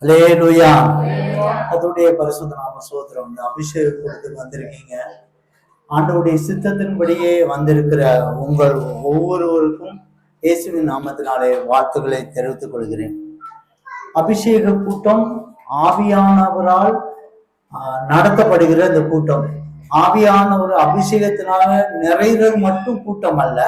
அல்லேலூயா. கர்த்தருடைய பரிசுத்த நாம ஸ்தோத்திரம். இந்த அபிஷேக கூட்டத்துக்கு வந்திருக்கீங்க. ஆண்டவருடைய சித்தத்தின்படியே வந்திருக்கிற உங்கள் ஒவ்வொருவருக்கும் இயேசுவின் நாமத்தினாலே வாழ்த்துக்களை தெரிவித்துக் கொள்கிறேன். அபிஷேக கூட்டம் ஆவியானவரால் நடத்தப்படுகிற இந்த கூட்டம். ஆவியானவர் அபிஷேகத்தினால நிறைகிறது மட்டும் கூட்டம் அல்ல,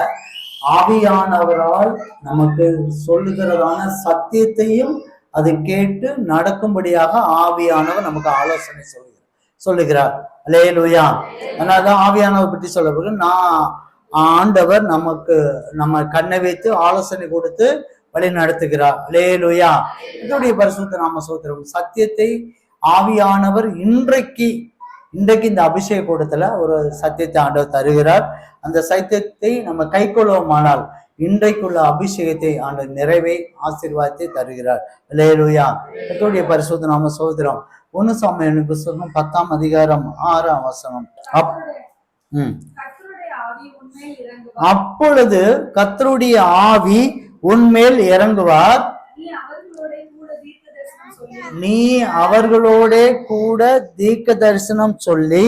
ஆவியானவரால் நமக்கு சொல்லுகிறதான சத்தியத்தையும் அதை கேட்டு நடக்கும்படியாக ஆவியானவர் நமக்கு ஆலோசனை சொல்லுகிறார். அல்லேலூயா. அதனாலதான் ஆவியானவர் பற்றி சொல்லப்படுது. ஆண்டவர் நமக்கு நம்ம கண்ணை வைத்து ஆலோசனை கொடுத்து வழி நடத்துகிறார். அல்லேலூயா. இதோடைய பரிசுத்த நாம ஸ்தோத்திரம். சத்தியத்தை ஆவியானவர் இன்றைக்கு இந்த அபிஷேக கூட்டத்துல ஒரு சத்தியத்தை ஆண்டவர் தருகிறார். அந்த சத்தியத்தை நம்ம கை கொள்வோமானால் இன்றைக்குள்ள அபிஷேகத்தை ஆண்டவர் நிறைவை ஆசீர்வாதத்தை தருகிறார். அல்லேலூயா. கர்த்தருடைய பரிசுத்த நாம ஸ்தோத்திரம். 1 சாமுவேல் புத்தகம் 10ஆம் அதிகாரம் 6ஆம் வசனம். அப்பொழுது கர்த்தருடைய ஆவி உன்மேல் இறங்குவார், நீ அவர்களோட கூட தீர்க்க தரிசனம் சொல்லி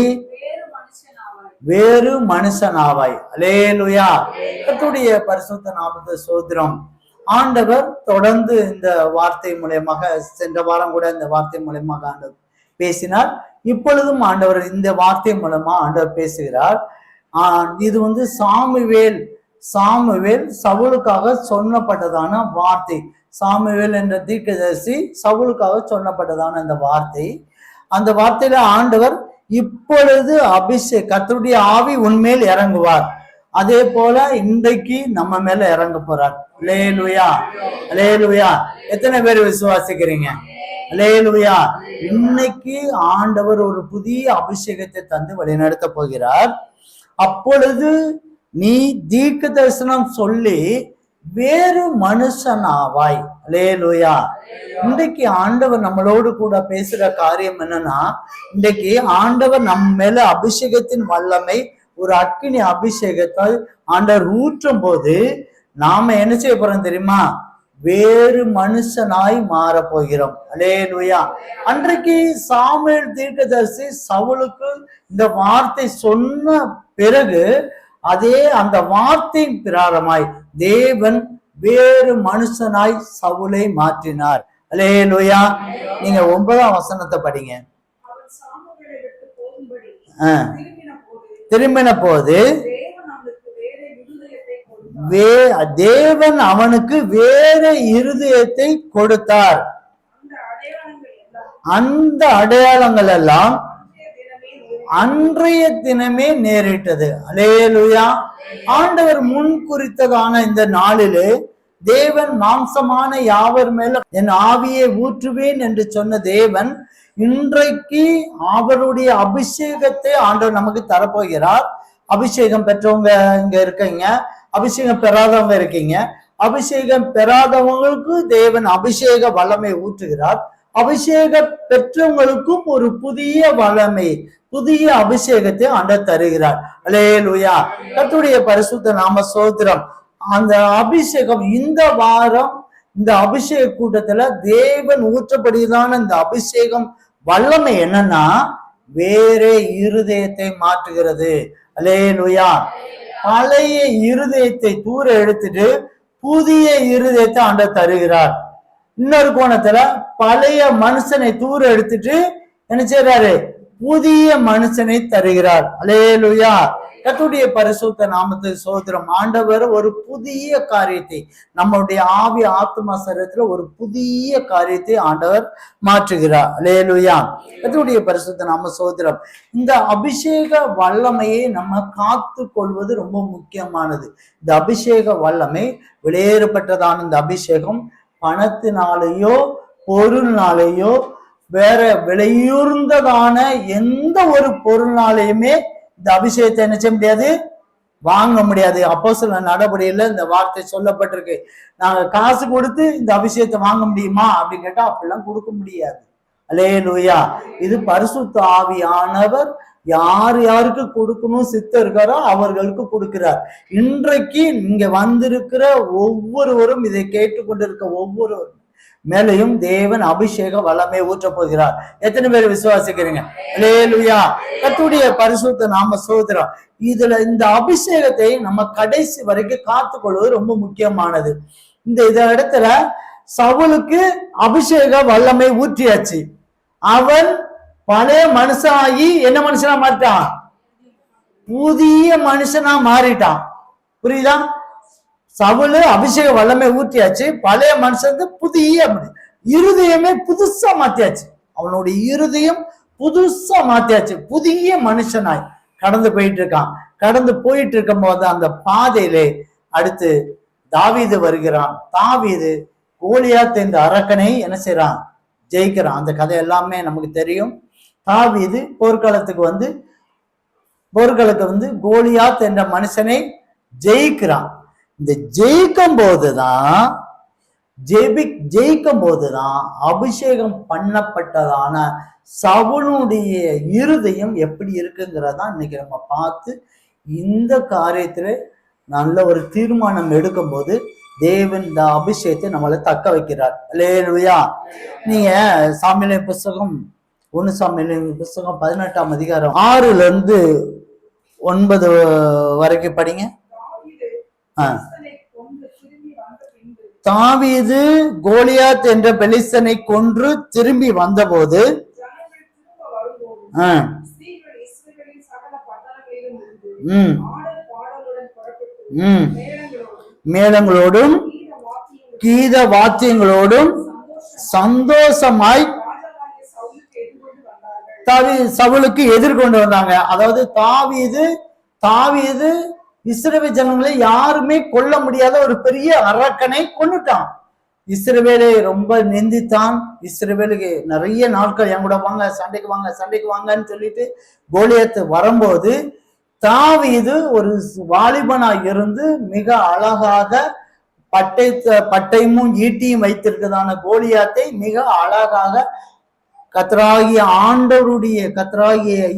வேறு மனுஷனாவாய். அல்லேலூயா. கர்த்தருடைய பரிசுத்த நாமத்தை ஸ்தோத்திரம். ஆண்டவர் தொடர்ந்து இந்த வார்த்தை மூலமாக, சென்ற வாரம் கூட இந்த வார்த்தை மூலமாக ஆண்டவர் பேசினார். இப்பொழுதும் ஆண்டவர் இந்த வார்த்தை மூலமா ஆண்டவர் பேசுகிறார். இது சாமுவேல் சவுலுக்காக சொல்லப்பட்டதான வார்த்தை. சாமுவேல் என்ற தீர்க்கதரிசி சவுலுக்காக சொல்லப்பட்டதான இந்த வார்த்தை. அந்த வார்த்தையில ஆண்டவர் இப்பொழுது கர்த்தருடைய ஆவி உன்மேல் இறங்குவார், அதே போல இன்றைக்கு நம்ம மேல இறங்க போறார். அல்லேலூயா. அல்லேலூயா. எத்தனை பேர் விசுவாசிக்கிறீங்க? அல்லேலூயா. இன்னைக்கு ஆண்டவர் ஒரு புதிய அபிஷேகத்தை தந்து வழிநடத்த போகிறார். அப்பொழுது நீ தீர்க்க தரிசனம் சொல்லி வேறு மனுஷனாவாய். அல்லேலூயா. இன்றைக்கு ஆண்டவர் நம்மளோடு கூட பேசுற காரியம் என்னன்னா, இன்றைக்கு ஆண்டவர் நம்ம மேல அபிஷேகத்தின் வல்லமை, ஒரு அக்கினி அபிஷேகத்தை ஆண்டவர் ஊற்றும் போது நாம என்ன செய்ய போறோம் தெரியுமா? வேறு மனுஷனாய் மாற போகிறோம். அல்லேலூயா. அன்றைக்கு சாமுவேல் தீர்க்கதரிசி சவுலுக்கு இந்த வார்த்தை சொன்ன பிறகு அந்த வார்த்தையின் பிரகாரமாய் தேவன் வேறு மனுஷனாய் சவுலை மாற்றினார். அல்லேலூயா. நீங்க 9ஆம் வசனத்தை படிங்க. திரும்பின போது தேவன் அவனுக்கு வேற இருதயத்தை கொடுத்தார். அந்த அடையாளங்கள் எல்லாம் அன்றைய தினமே நேரிட்டது. அல்லேலூயா. ஆண்டவர் முன் குறித்ததான இந்த நாளிலே தேவன் மாம்சமான யாவர் மேல என் ஆவியை ஊற்றுவேன் என்று சொன்ன தேவன் இன்றைக்கு அவருடைய அபிஷேகத்தை ஆண்டவர் நமக்கு தரப்போகிறார். அபிஷேகம் பெற்றவங்க இங்க இருக்கீங்க, அபிஷேகம் பெறாதவங்க இருக்கீங்க. அபிஷேகம் பெறாதவங்களுக்கு தேவன் அபிஷேக வல்லமை ஊற்றுகிறார். அபிஷேகம் பெற்றவங்களுக்கும் ஒரு புதிய வல்லமை, புதிய அபிஷேகத்தை ஆண்டவர் தருகிறார். அல்லேலூயா. கர்த்தருடைய பரிசுத்த நாம ஸ்தோத்திரம். அந்த அபிஷேகம் இந்த வாரம் இந்த அபிஷேக கூட்டத்துல தேவன் ஊற்றப்படுகிறதான இந்த அபிஷேகம் வல்லமை என்னன்னா, வேற இருதயத்தை மாற்றுகிறது. அல்லேலூயா. பழைய இருதயத்தை தூர எடுத்துட்டு புதிய இருதயத்தை ஆண்டவர் தருகிறார். இன்னொரு கோணத்துல பழைய மனுஷனை தூர எடுத்துட்டு என்ன செய்யறாரு? புதிய மனுஷனை தருகிறார். அல்லேலூயா. கர்த்தருடைய பரிசுத்த நாமத்துக்கு ஸ்தோத்திரம். ஆண்டவர் ஒரு புதிய காரியத்தை நம்முடைய ஆவி ஆத்மா சரீரத்துல ஒரு புதிய காரியத்தை ஆண்டவர் மாற்றுகிறார். அல்லேலூயா. கர்த்தருடைய பரிசுத்த நாம ஸ்தோத்திரம். இந்த அபிஷேக வல்லமையை நம்ம காத்து கொள்வது ரொம்ப முக்கியமானது. இந்த அபிஷேக வல்லமை வெளியேறப்பட்டதான இந்த அபிஷேகம் பணத்தினாலேயோ பொருள்னாலேயோ வேற விலையுர்ந்ததான எந்த ஒரு பொருள்னாலையுமே இந்த அபிஷேகத்தை என்ன செய்ய முடியாது, வாங்க முடியாது. அப்போஸ்தலர் நடபடியில இந்த வார்த்தை சொல்லப்பட்டிருக்கு. நாங்க காசு கொடுத்து இந்த அபிஷேகத்தை வாங்க முடியுமா அப்படின்னு கேட்டா அப்படிலாம் கொடுக்க முடியாது. அல்லேலூயா. இது பரிசுத்த ஆவியானவர் யார் யாருக்கு கொடுக்கணும் சித்த இருக்காரோ அவர்களுக்கு கொடுக்கிறார். இன்றைக்கு இங்க வந்திருக்கிற ஒவ்வொருவரும், இதை கேட்டுக்கொண்டிருக்க ஒவ்வொருவரும் மேலையும் தேவன் அபிஷேக வல்லமை ஊற்ற போகிறார். எத்தனை பேர் விசுவாசிக்கிறீங்க? அல்லேலூயா. கர்த்தருடைய பரிசுத்த நாம சோதரம். இதுல இந்த அபிஷேகத்தை நம்ம கடைசி வரைக்கும் காத்துக்கொள்வது ரொம்ப முக்கியமானது. இந்த இடத்துல சவுலுக்கு அபிஷேக வல்லமை ஊற்றியாச்சு. அவன் பழைய மனுஷனாகி என்ன மனுஷனா மாறிட்டான்? புதிய மனுஷனா மாறிட்டான். புரியுதா? சவுலு அபிஷேக வல்லமை ஊற்றியாச்சு. பழைய மனுஷன் புதிய இருதயமே புதுசா மாத்தியாச்சு. அவனுடைய இருதயம் புதுசா மாத்தியாச்சு. புதிய மனுஷனாய் கடந்து போயிட்டு இருக்கான். கடந்து போயிட்டு இருக்கும் போது அந்த பாதையிலே அடுத்து தாவீது வருகிறான். தாவீது கோலியாத் என்ற அரக்கனை என்ன செய்யறான்? ஜெயிக்கிறான். அந்த கதை எல்லாமே நமக்கு தெரியும். தாவீது போர்க்களத்துக்கு வந்து கோலியாத் என்ற மனுஷனை ஜெயிக்கிறான். இந்த ஜெயிக்கும் போதுதான் அபிஷேகம் பண்ணப்பட்டதான சவுலுடைய இருதயம் எப்படி இருக்குங்கிறதான் இன்னைக்கு நம்ம பார்த்து இந்த காரியத்துல நல்ல ஒரு தீர்மானம் எடுக்கும் போது தேவன் இந்த அபிஷேகத்தை நம்மளை தக்க வைக்கிறார். அல்லேலூயா. நீங்க சாமியலின் புஸ்தகம் 1 சாமுவேல் புஸ்தகம் 18ஆம் அதிகாரம் 6-9 வரைக்கும் படிங்க. தாவீது கோலியாத் என்ற பெலிஸ்தனை கொன்று திரும்பி வந்தபோது மேளங்களோடும் கீத வாத்தியங்களோடும் சந்தோஷமாய் சவுலுக்கு எதிர்கொண்டு வந்தாங்க. அதாவது தாவீது இஸ்ரவேல் ஜனங்களை யாருமே கொல்ல முடியாத ஒரு பெரிய அரக்கனை கொன்னுட்டான். இஸ்ரவேலை ரொம்ப நிந்தித்தான். இஸ்ரவேலுக்கு நிறைய நாட்கள் என் கூட வாங்க, சண்டைக்கு வாங்கன்னு சொல்லிட்டு கோலியாத் வரும்போது தாவீது ஒரு வாலிபனா இருந்து மிக அழகாக பட்டையும் ஈட்டியும் வைத்திருக்கிறதான கோலியாத்தை மிக அழகாக கர்த்தராகிய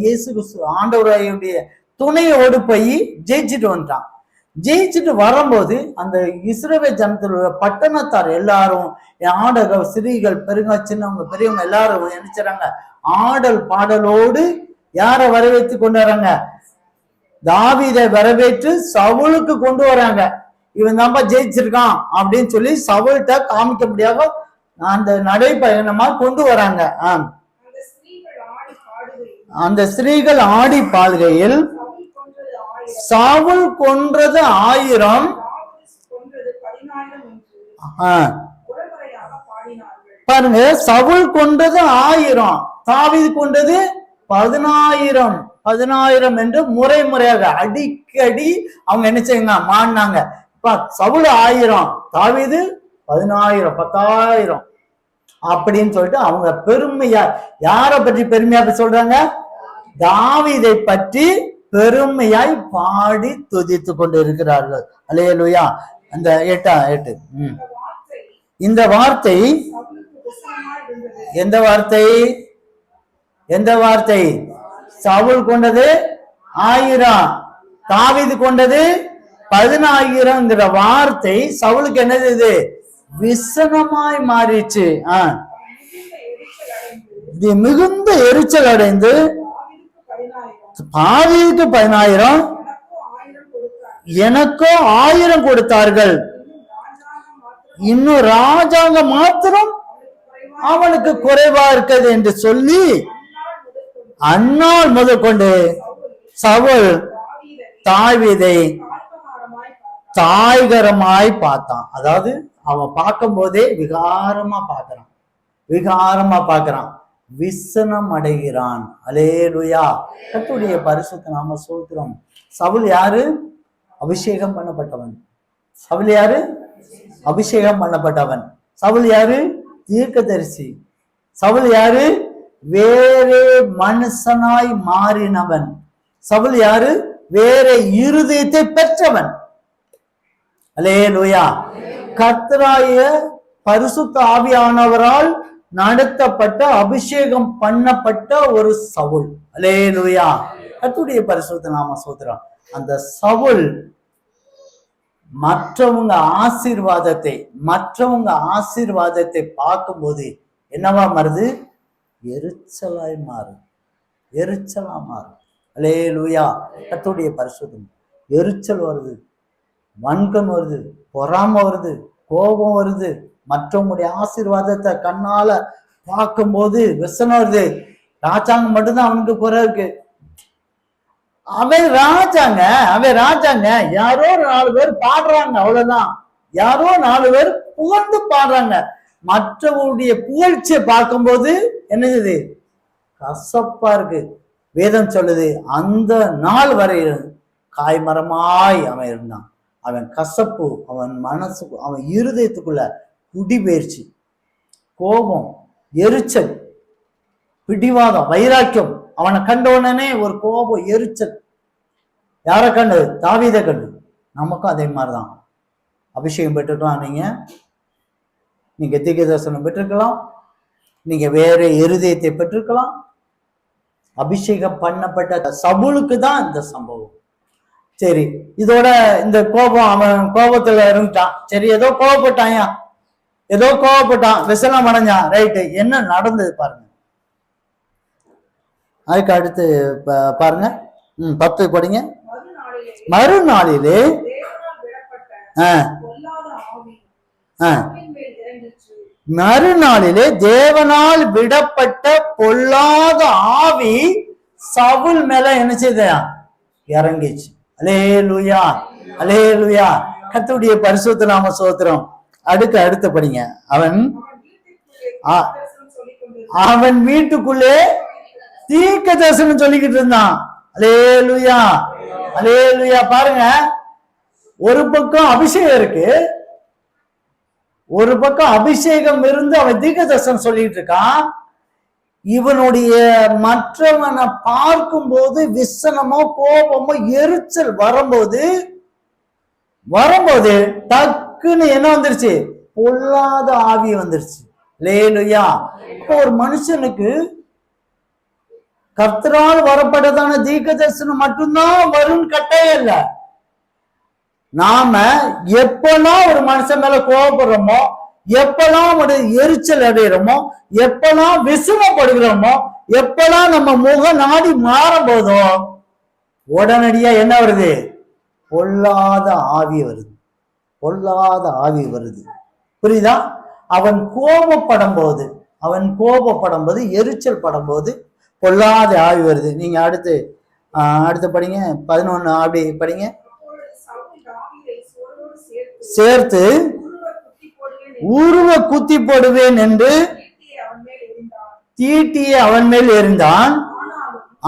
இயேசு கிறிஸ்து ஆண்டவருடைய துணையோடு போய் ஜெயிச்சுட்டு வந்துட்டான். ஜெயிச்சுட்டு வரும்போது அந்த இஸ்ரவேல் ஜனத்தில் பட்டணத்தார் எல்லாரும் ஆடக ஸ்திரீகள் சின்னவங்க பெரியவங்க எல்லாரும் நினைச்சாங்க ஆடல் பாடலோடு யாரை வரவேற்று கொண்டு வராங்க? தாவீதை வரவேற்று சவுலுக்கு கொண்டு வராங்க. இவன் தான்ப்பா ஜெயிச்சிருக்கான் அப்படின்னு சொல்லி சவுல்கிட்ட காமிக்க முடியாத அந்த நடைபயணமா கொண்டு வராங்க. அந்த ஸ்திரீகள் ஆடி பாடுகையில் சவுல் கொன்றது 1000, பாருங்க, சவுல் கொன்றது 1000, தாவீது கொன்றது 10,000 என்று முறையாக அடிக்கடி அவங்க என்ன செய்யுங்க மாறினாங்க. சவுல் 1000, தாவீது 10,000 அப்படின்னு சொல்லிட்டு அவங்க பெருமையா யாரை பற்றி பெருமையா சொல்றாங்க? தாவீதை பற்றி பெருமையாய் பாடி துதித்து கொண்டு இருக்கிறார்கள். அல்லேலூயா. அந்த 8 இந்த வார்த்தை எந்த வார்த்தை? சவுல் கொண்டது 1000, தாவீது கொண்டது 10,000ங்கிற வார்த்தை சவுலுக்கு என்னது? இது விசனமாய் மாறிச்சு. மிகுந்த எரிச்சல் அடைந்து தாவீதுக்கு 10,000 எனக்கோ 1000 கொடுத்தார்கள், இன்னும் ராஜாங்க மாத்திரம் அவனுக்கு குறைவா இருக்கிறது என்று சொல்லி அந்நாள் முதற்கொண்டு சவுல் தாவீதை தாய்கரமாய் பார்த்தான். அதாவது அவன் பார்க்கும் போதே விகாரமா பார்க்கிறான், விசனம் அடைகிறான். அல்லேலூயா. கர்த்தருடைய பரிசுத்த நாம ஸ்தோத்திரம். சவுல் யாரு? அபிஷேகம் பண்ணப்பட்டவன். சவுல் யாரு? அபிஷேகம் பண்ணப்பட்டவன். சவுல் யாரு? தீர்க்கதரிசி. சவுல் யாரு? வேறே மனுஷனாய் மாறினவன். சவுல் யாரு? வேற இருதயத்தை பெற்றவன். அல்லேலூயா. கர்த்தராகிய பரிசுத்த ஆவியானவரால் நடத்தப்பட்ட அபிஷேகம் பண்ணப்பட்ட ஒரு சவுல். அல்லேலூயா. கர்த்தருடைய பரிசுத்த நாம ஸ்தோத்திரம். அந்த சவுல் மற்றவங்க ஆசீர்வாதத்தை பார்க்கும்போது என்னவா மாறுது? எரிச்சலா மாறும். அல்லேலூயா. கர்த்தருடைய பரிசுத்தம். எரிச்சல் வருது, வன்கம் வருது, பொறாமை வருது, கோபம் வருது. மற்றவங்களுடைய ஆசீர்வாதத்தை கண்ணால பார்க்கும்போது விசனம் வருது. ராஜாங்க மட்டும்தான் அவனுக்கு குறை இருக்கு. அவன் ராஜாங்க. யாரோ 4 பேர் பாடுறாங்க, அவ்வளவுதான். யாரோ 4 பேர் புகழ்ந்து பாடுறாங்க. மற்றவருடைய புகழ்ச்சியை பார்க்கும்போது என்னது? கசப்பா இருக்கு. வேதம் சொல்லுது, அந்த நாள் வரை காய்மரமாய் அவன் இருந்தான். அவன் கசப்பு அவன் மனசுக்கு, அவன் இருதயத்துக்குள்ள குடிபெயர்ச்சி, கோபம், எரிச்சல், பிடிவாதம், வைராக்கியம். அவனை கண்ட உடனே ஒரு கோபம், எரிச்சல். யாரை கண்டு? தாவீதை கண்டு. நமக்கும் அதே மாதிரிதான். அபிஷேகம் பெற்றுக்கலாம். நீங்க தீர்க்க தரிசனம் பெற்றிருக்கலாம், நீங்க வேற இருதயத்தை பெற்றிருக்கலாம். அபிஷேகம் பண்ணப்பட்ட சவுலுக்கு தான் இந்த சம்பவம். சரி, இதோட இந்த கோபம், அவன் கோபத்துல இருந்துட்டான். சரி, ஏதோ கோபப்பட்டான், விசலம் அடைஞ்சான். ரைட்டு, என்ன நடந்தது பாருங்க. அதுக்கு அடுத்து பாருங்க, 10 படிங்க. மறுநாளிலே தேவனால் விடப்பட்ட பொல்லாத ஆவி சவுல் மேல என்ன செய்தா? இறங்கிச்சு. அல்லேலூயா, அல்லேலூயா. கர்த்தருடைய பரிசுத்த நாம ஸ்தோத்திரம். அடுத்து படிங்க. அவன் வீட்டுக்குள்ளே தீர்க்க தரிசனம் சொல்லிக்கிட்டு இருந்தான். அல்லேலூயா, அல்லேலூயா. பாருங்க, ஒரு பக்கம் அபிஷேகம் இருக்கு, ஒரு பக்கம் அபிஷேகம் இருந்து அவன் தீர்க்க தரிசனம் சொல்லிட்டு இருக்கான். இவனுடைய மற்றவனை பார்க்கும் போது விசனமோ கோபமோ எரிச்சல் வரும்போது டக்குன்னு என்ன வந்துருச்சு? பொல்லாத ஆவி வந்துருச்சு. அல்லேலூயா. இப்போ ஒரு மனுஷனுக்கு கர்த்தரால் வரப்பட்டதான தீர்க்க தரிசனம் மட்டும்தான் வரும்னு கட்டாயம் இல்ல. நாம எப்பெல்லாம் ஒரு மனுஷன் மேல கோபப்படுறோமோ, எப்பெல்லாம் ஒரு எரிச்சல் அடைகிறோமோ, எப்பெல்லாம் விசுமப்படுகிறோமோ, எப்பெல்லாம் நம்ம முக நாடி மாறும் போதோ உடனடியா என்ன வருது? பொல்லாத ஆவி வருது. புரியுதா? அவன் கோபப்படும் போது எரிச்சல் படும் போது பொல்லாத ஆவி வருது. நீங்க அடுத்து படிங்க. 11 அப்படி படிங்க. சேர்த்து உருவ குத்தி போடுவேன் என்று தீட்டிய அவன் மேல் எறிந்தான்.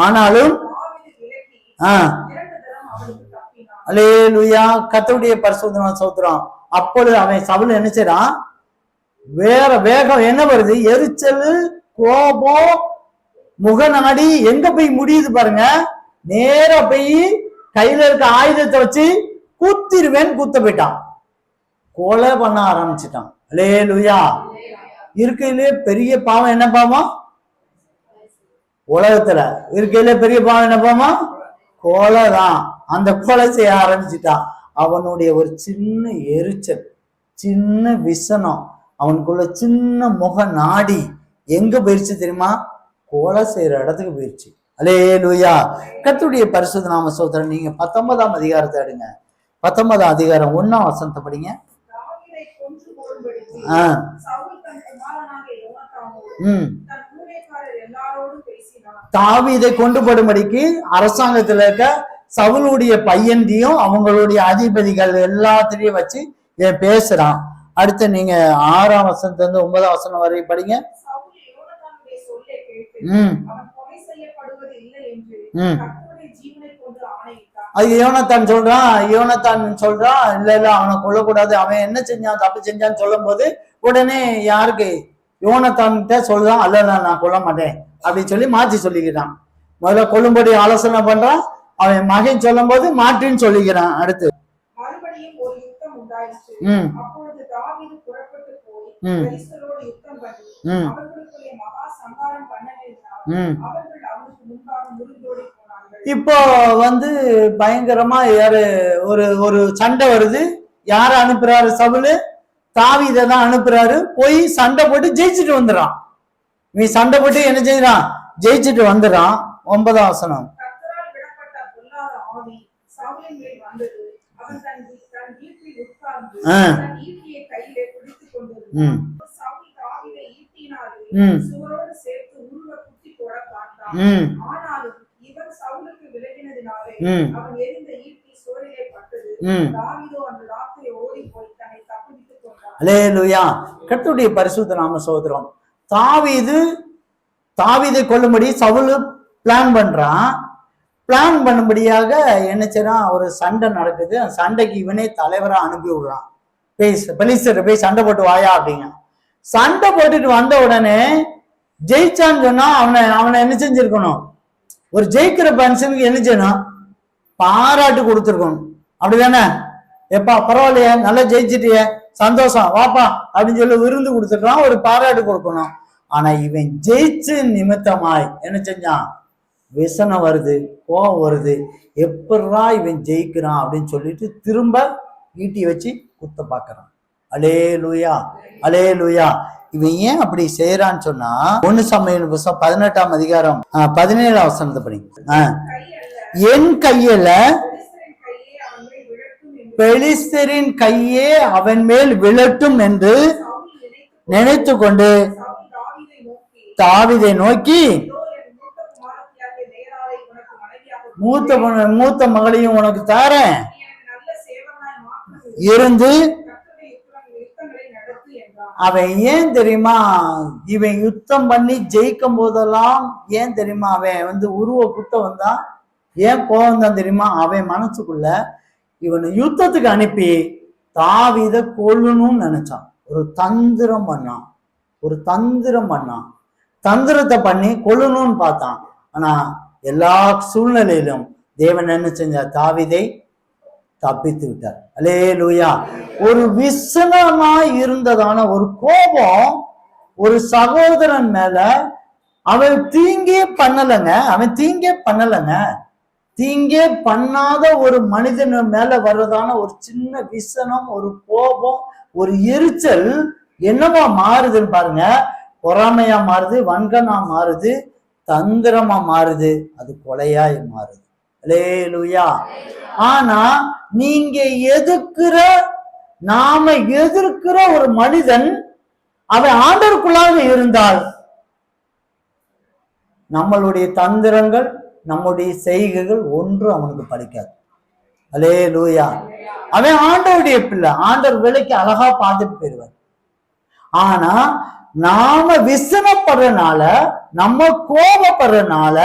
ஆனாலும் அல்லேலூயா. கர்த்தருடைய பரிசுத்த ஸ்தோத்திரம். அப்பொழுது அவன் சவுல் என்ன செய்றான்? வேற வேகம் என்ன வருது? எரிச்சல், கோபம், முகநாடி எங்க போய் முடியுது பாருங்க. நேர போய் கையில இருக்க ஆயுதத்தை வச்சு குத்த போயிட்டான். கொலை பண்ண ஆரம்பிச்சுட்டான். அல்லேலூயா. இருக்கையிலே பெரிய பாவம் என்ன பாவம்? உலகத்துல இருக்கையிலே பெரிய பாவம் என்ன பாவம்? கொலை தான். அந்த கொலை செய்ய ஆரம்பிச்சுட்டான். அவனுடைய ஒரு சின்ன எரிச்சல், சின்ன விசனம், அவனுக்குள்ள சின்ன முக நாடி எங்க போயிடுச்சு தெரியுமா? கொலை செய்யற இடத்துக்கு போயிடுச்சு. அல்லேலூயா. கர்த்தருடைய பரிசுத்த நாம ஸ்தோத்திரம். நீங்க 19ஆம் அதிகாரத்தை எடுங்க. 19ஆம் அதிகாரம் 1ஆம் வசனத்தை படிங்க. தாவீதை கொண்டு போடும்படிக்கு அரசாங்கத்துல இருக்க சவுலுடைய பையன்டியும் அவங்களுடைய அதிபதிகள் எல்லாத்திலையும் வச்சு பேசுறான். அடுத்து நீங்க 6ஆம் வசனத்துல இருந்து 9ஆம் வசனம் வரை படிங்க. அது யோனத்தான் சொல்றான், இல்ல அவனை கொல்லக்கூடாது, அவன் என்ன செஞ்சான், தப்பு செஞ்சான்னு சொல்லும் போது உடனே யாருக்கு? யோனத்தான் கிட்ட சொல்றான், அல்ல நான் கொல்ல மாட்டேன் அப்படின்னு சொல்லி மாற்றி சொல்லிக்கிறான். முதல்ல கொல்லும்படி ஆலோசனை பண்றான், அவன் மகன் சொல்லும் போது மாற்றின்னு சொல்லிக்கிறான். அடுத்து மறுபடியும் ஒரு யுத்தம் உண்டாயிற்று. அப்பொழுது தாவீது புறப்பட்டு போய் பெலிஸ்தரோடு யுத்தம் பண்ணி அவர்களுக்குள்ளே மகா சங்காரம் பண்ணவேண்டாம். அவர்கள் அவனுக்கு முன்பாக முறிந்தோடி போனார்கள். இப்போ பயங்கரமா ஒரு சண்டை வருது. யார அனுப்புறாரு? சவுலு தாவீதை தான் அனுப்புறாரு. போய் சண்டை போட்டு ஜெயிச்சுட்டு வந்துடுறான். நீ சண்டை போட்டு என்ன செய்யறான்? ஜெயிச்சுட்டு வந்துடுறான். 9ஆம் வசனம். கர்த்தரால் விடப்பட்ட பொல்லாத ஆவி சவுலின் மேல் வந்தது. அவன் தன் ஈட்டில் உட்கார்ந்து தன் ஈட்டியை கையிலே பிடித்துக் கொண்டிருந்தான். சவுல் தாவீதை ஈட்டினாலே சுவரோடு சேர்த்து உருவ குத்தி போட பார்த்தான். ஆனாலும் இவன் சவுலுக்கு விலகினதினாலே அவன் எரிந்த ஈட்டி சுவரிலே பட்டது. தாவீதோ அந்த ராத்திரி ஓடி போய் தன்னை தப்புவித்துக் கொண்டான். அல்லேலூயா. கர்த்தருடைய பரிசுத்த நாம சோதரம். தாவீதை கொல்லும்படி சவுல் பிளான் பண்றான். பிளான் பண்ணும்படியாக என்ன செய்யறான்? ஒரு சண்டை நடக்குது. அந்த சண்டைக்கு இவனே தலைவரா அனுப்பி விடுறான். பெலிஸ்தர் போய் சண்டை போட்டு வாயா அப்படிங்க. சண்டை போட்டுட்டு வந்த உடனே ஜெயிச்சான்னு சொன்னா அவனை என்ன செஞ்சிருக்கணும்? ஒரு ஜெயிக்கிற மனுஷனுக்கு என்ன செய்யணும்? பாராட்டு கொடுத்துருக்கணும். அப்படிதானே? எப்பா பரவாயில்லையே, நல்லா ஜெயிச்சிட்டிய, சந்தோஷம், வாப்பா அப்படின்னு சொல்லி விருந்து கொடுத்துருக்கான், ஒரு பாராட்டு கொடுக்கணும். ஆனா இவன் ஜெயிச்சு நிமித்தமாய் என்ன செஞ்சான்? விசனம் வருது, கோபம் வருது. எப்படா இவன் ஜெயிக்கிறான் அப்படின்னு சொல்லிட்டு திரும்ப ஈட்டி வச்சு குத்த பாக்குறான். அல்லேலூயா, அல்லேலூயா. இவன் ஏன் அப்படி செய்யறான்னு சொன்னா 1 சாமுவேல் 18ஆம் அதிகாரம் 17ஆம் வசனத்தை படி. என் கையில பெலிஸ்தரின் கையே அவன் மேல் விழட்டும் என்று நினைத்து கொண்டு தாவீதை நோக்கி, மூத்த மகளையும் உனக்கு தாரேன், இருந்து அவன் ஏன் தெரியுமா இவன் யுத்தம் பண்ணி ஜெயிக்கும் போதெல்லாம் ஏன் தெரியுமா அவன் உருவ குத்த வந்தான்? ஏன் கோவம் தான் தெரியுமா? அவன் மனசுக்குள்ள இவனை யுத்தத்துக்கு அனுப்பி தாவீதை கொல்லணும்னு நினைச்சான். ஒரு தந்திரம் பண்ணான். தந்திரத்தை பண்ணி கொல்லணும்னு பார்த்தான். ஆனா எல்லா சூழ்நிலையிலும் தேவன் என்ன செஞ்சார்? தாவீதை தப்பித்து விட்டார். அல்லேலூயா. ஒரு விசனமாய் இருந்ததான ஒரு கோபம் ஒரு சகோதரன் மேல அவன் தீங்கே பண்ணலங்க. தீங்கே பண்ணாத ஒரு மனிதன் மேல வர்றதான ஒரு சின்ன விசனம், ஒரு கோபம், ஒரு எரிச்சல் என்னவா மாறுதுன்னு பாருங்க. பொறாமையா மாறுது, வன்கனா மாறுது, தந்திரமா மாறுது, அது கொலையாய் மாறுது. அல்லேலூயா. ஆனா நீங்க நாம எதிர்க்கிற ஒரு மனிதன் அவன் ஆண்டவருக்குள்ளாக இருந்தால் நம்மளுடைய தந்திரங்கள், நம்முடைய செய்கைகள் ஒன்றும் அவனுக்கு பலிக்காது. அல்லேலூயா. அவன் ஆண்டவருடைய பிள்ளை, ஆண்டவர் வேலைக்கு அழகா பார்த்துட்டு போயிடுவார். ஆனா நாம விசனப்படுறதுனால, நம்ம கோபப்படுறதுனால,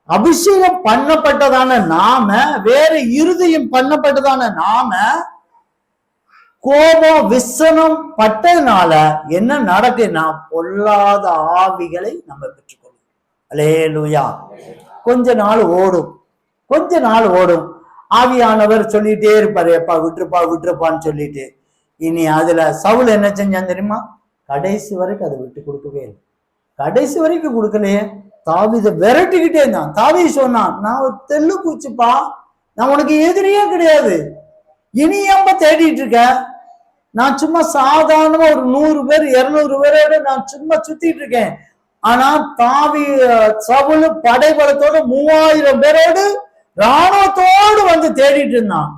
அபிஷேகம் பண்ணப்பட்டதான நாம, வேற இருதயம் பண்ணப்பட்டதான நாம கோபம் விசனம் பட்டதுனால என்ன நடக்குன்னா பொல்லாத ஆவிகளை நம்ம பெற்றுக்கொள்ளும். அல்லேலூயா. கொஞ்ச நாள் ஓடும். ஆவியானவர் சொல்லிட்டே இருப்பாரு, எப்பா விட்டுருப்பான்னு சொல்லிட்டு. இனி அதுல சவுல் என்ன செஞ்சான் தெரியுமா? கடைசி வரைக்கும் அதை விட்டு கொடுக்கவே இல்லை. கடைசி வரைக்கும் கொடுக்கலையே. தாவீதை விரட்டிக்கிட்டே இருந்தான். தாவீது சொன்னான், நான் ஒரு தெல்லு பூச்சிப்பா, நான் உனக்கு எதிரியே கிடையாது, இனி ஏன்பா தேடிட்டு இருக்க? நான் சும்மா சாதாரணமா ஒரு 100 பேர் 200 பேரோட நான் சும்மா சுத்திட்டு இருக்கேன். ஆனா சவுல் படைபலத்தோட 3000 பேரோடு ராணுவத்தோடு வந்து தேடிட்டு இருந்தான்.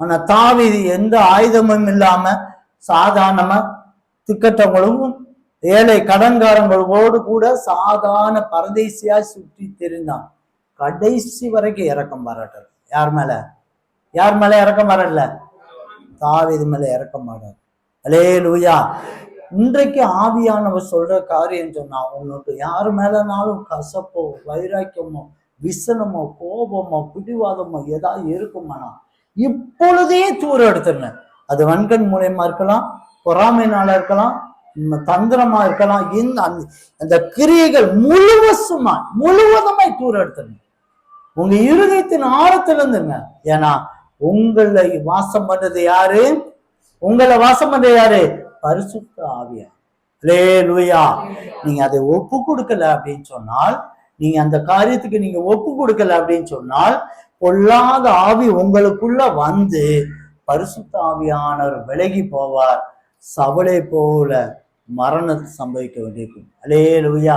ஆனா தாவீது எந்த ஆயுதமும் இல்லாம சாதாரணமா திக்கட்டவங்களும் ஏழை கடன்காரங்களோடு கூட சாதாரண பரதேசியா சுற்றி தெரிந்தான். கடைசி வரைக்கும் இறக்கம் பாராட்டல். யார் மேல இறக்கம் வரல? தாவீது மேல இறக்கம் மாட்டார். அல்லேலூயா. இன்றைக்கு ஆவியானவர் சொல்ற காரியம் சொன்னா, உனக்கு யாரு மேலனாலும் கசப்போ, வைராக்கியமோ, விசனமோ, கோபமோ, பிடிவாதமோ ஏதாவது இருக்குமானா இப்பொழுதே தூர எடுத்துருங்க. அது வன்கண் மூலியமா இருக்கலாம், பொறாமைனால இருக்கலாம், தந்திரமா இருக்கலாம். அந்த கிரியைகள் முழுவதுமாய் தூர எடுத்துருங்க. உங்க இருதயத்தின் ஆழத்துல இருந்துங்க. ஏன்னா உங்களை வாசம் பண்றது யாரு? பரிசுத்த ஆவியார். அல்லேலூயா. நீங்க அதை ஒப்பு கொடுக்கல அப்படின்னு சொன்னால், நீங்க அந்த காரியத்துக்கு நீங்க ஒப்பு கொடுக்கல அப்படின்னு சொன்னால், பொல்லாத ஆவி உங்களுக்குள்ள வந்து பரிசுத்த ஆவியானவர் விலகி போவார். சவலை போல மரணம் சம்பவிக்க வேண்டியிருக்கும். அல்லேலூயா.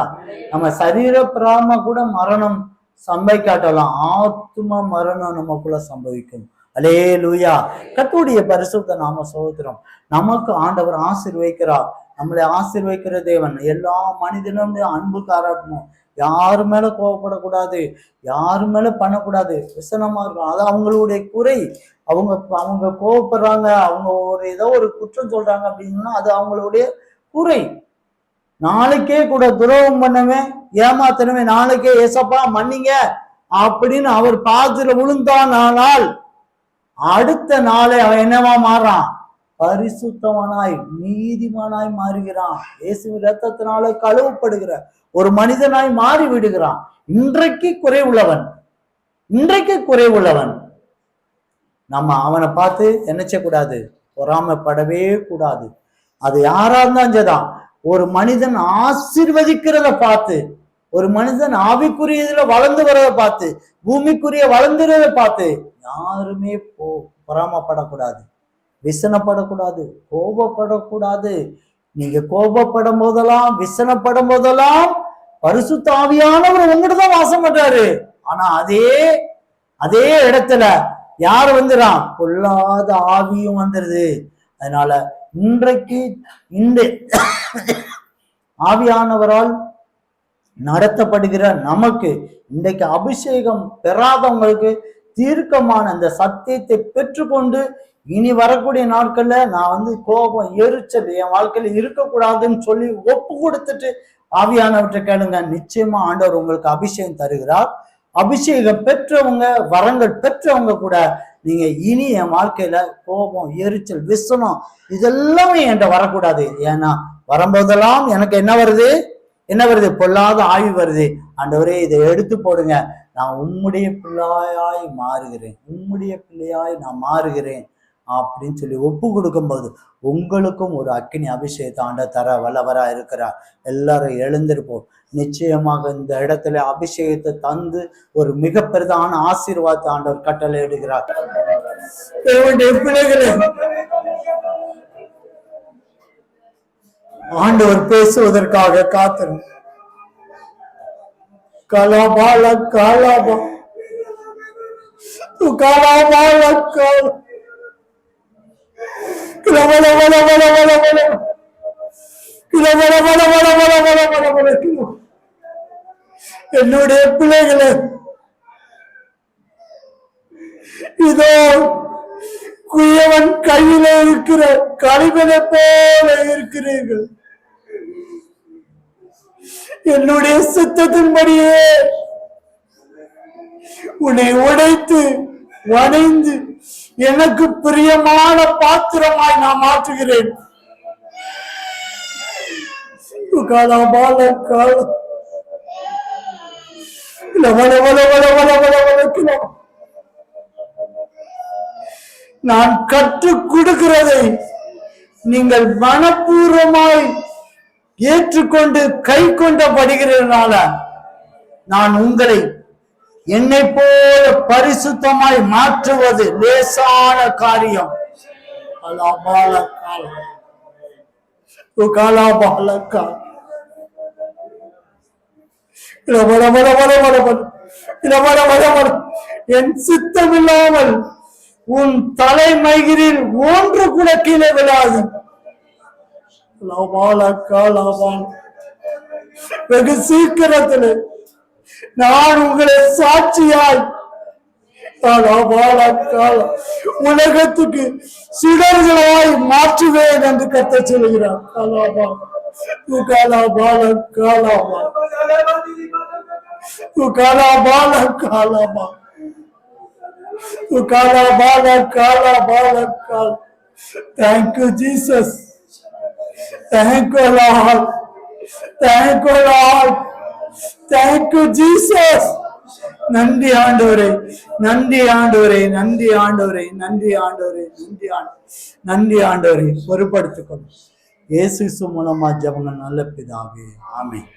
நம்ம சரீர பிராம கூட மரணம் சம்பவிக்காட்டலாம், ஆத்ம மரணம் நமக்குள்ள சம்பவிக்கும். அல்லேலூயா. கர்த்தருடைய பரிசுத்த நாம ஸ்தோத்திரம். நமக்கு ஆண்டவர் ஆசீர்வதிக்கிறார். நம்மளை ஆசீர்வதிக்கிற தேவன். எல்லா மனிதனும் அன்பு காரணம், யாரு மேல கோவப்படக்கூடாது, யாரு மேல பண்ணக்கூடாது, விசனமா இருக்கும். அது அவங்களுடைய குறை. அவங்க கோவப்படுறாங்க, அவங்க ஏதோ ஒரு குற்றம் சொல்றாங்க அப்படின்னா அது அவங்களுடைய குறை. நாளைக்கே கூட துரோகம் பண்ணவே, ஏமாத்தனவே, நாளைக்கே ஏசப்பா மன்னிங்க அப்படின்னு அவர் பாதத்துல விழுந்தானால் அடுத்த நாளே அவன் என்னவா மாறான்? பரிசுத்தவனாய் நீதிமானாய் மாறுகிறான். இயேசுவின் இரத்தத்தினால கழுவப்படுகிற ஒரு மனிதனாய் மாறி விடுகிறான். இன்றைக்கு குறைவுள்ளவன் நம்ம அவனை பார்த்து என்ன செய்யக்கூடாது? பொறாமைப்படவே கூடாது. அது யாரா இருந்தாதான். ஒரு மனிதன் ஆசீர்வதிக்கிறத பார்த்து, ஒரு மனிதன் ஆவிக்குரியதுல வளர்ந்து வரத பார்த்து, பூமிக்குரிய வளர்ந்துறத பார்த்து யாருமே பொறாமப்படக்கூடாது, விசனப்படக்கூடாது, கோபப்படக்கூடாது. நீங்க கோபப்படும் போதெல்லாம், விசனப்படும் போதெல்லாம் பரிசுத்த ஆவியானவர் உங்ககிட்ட தான் வாசம் பண்றாரு. ஆனா அதே இடத்துல யார் வந்துறான்? பொல்லாத ஆவியும் வந்துருது. அதனால இன்றைக்கு இந்த ஆவியானவரால் நடத்தப்படுகிற நமக்கு, இன்றைக்கு அபிஷேகம் பெறாதவங்களுக்கு தீர்க்கமான அந்த சத்தியத்தை பெற்றுக்கொண்டு இனி வரக்கூடிய நாட்கள்ல நான் கோபம், எரிச்சல் என் வாழ்க்கையில இருக்கக்கூடாதுன்னு சொல்லி ஒப்பு கொடுத்துட்டு ஆவியானவற்றை கேளுங்க. நிச்சயமா ஆண்டவர் உங்களுக்கு அபிஷேகம் தருகிறார். அபிஷேகம் பெற்றவங்க, வரங்கள் பெற்றவங்க கூட நீங்க இனி என் வாழ்க்கையில கோபம், எரிச்சல், விசனம் இதெல்லாமே என்கிட்ட வரக்கூடாது. ஏன்னா வரும்போதெல்லாம் எனக்கு என்ன வருது? பொல்லாத ஆவி வருது. ஆண்டவரே இதை எடுத்து போடுங்க, நான் உம்முடைய பிள்ளையாய் மாறுகிறேன் அப்படின்னு சொல்லி ஒப்பு கொடுக்கும்போது உங்களுக்கும் ஒரு அக்கினி அபிஷேகத்தை ஆண்டவர் தர வல்லவரா இருக்கிறார். எல்லாரும் எழுந்திருப்போம். நிச்சயமாக இந்த இடத்துல அபிஷேகத்தை தந்து ஒரு மிக பெரிதான ஆசீர்வாதத்தை ஆண்டவர் கட்டளை இடுகிறார். பிள்ளைகளே, ஆண்டவர் பேசுவதற்காக காத்திரும். கலாபால காலாபா காலாபால கால என்னுடைய பிள்ளைகளே, இதோ குயவன் கையில இருக்கிற களிமணை போல இருக்கிறீர்கள். என்னுடைய சித்தத்தின்படியே உன்னை உடைத்து வணைந்து எனக்கு பிரியமான பாத்திரமாய் நான் மாற்றுகிறேன். நான் கற்றுக் கொடுக்கிறதை நீங்கள் மனப்பூர்வமாய் ஏற்றுக்கொண்டு கை கொண்டபடுகிறதுனால நான் உங்களை என்னை போல பரிசுத்தமாய் மாற்றுவது லேசான காரியம். என் சித்தம் இல்லாமல் உன் தலைமயிரில் ஒன்று கூட கீழே விழாது. வெகு சீக்கிரத்தில் நான் உங்களை சாட்சியாய் உலகத்துக்கு சிடர்களாய் மாற்றுவேன் என்று கர்த்தர் சொல்கிறார். Thank you, Jesus. Thank you, Lord. Thank you, Lord. Thank you, Jesus. நன்றி ஆண்டவரே, நன்றி ஆண்டவரே, நன்றி ஆண்டவரே, நன்றி ஆண்டவரே, நன்றி ஆண்டவரே. பொறுப்படுத்திக் கொள்ளும் இயேசு மூலமா ஜெபங்கள் நல்ல பிதாவே, ஆமென்.